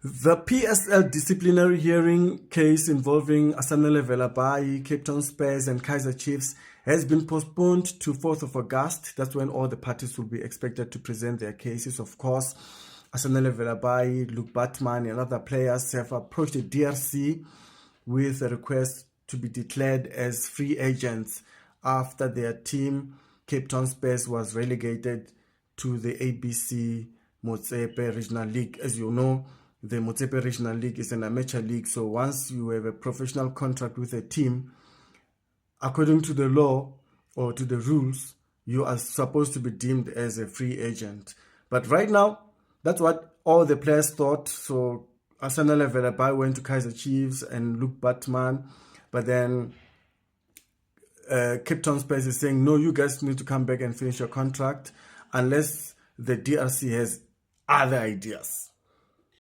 The PSL disciplinary hearing case involving Asanele Velebhayi, Cape Town Spurs and Kaizer Chiefs has been postponed to 4th of August. That's when all the parties will be expected to present their cases. Of course, Asanele Velebhayi, Luke Batman and other players have approached the DRC with a request to be declared as free agents after their team, Cape Town Spurs, was relegated to the ABC Motsepe Regional League. As you know, the Motsepe Regional League is an amateur league, so once you have a professional contract with a team, according to the law or to the rules, you are supposed to be deemed as a free agent. But right now, that's what all the players thought. So Asanele Velebhayi went to Kaizer Chiefs and Luke Batman, but then Cape Town Spurs is saying, no, you guys need to come back and finish your contract unless the DRC has other ideas.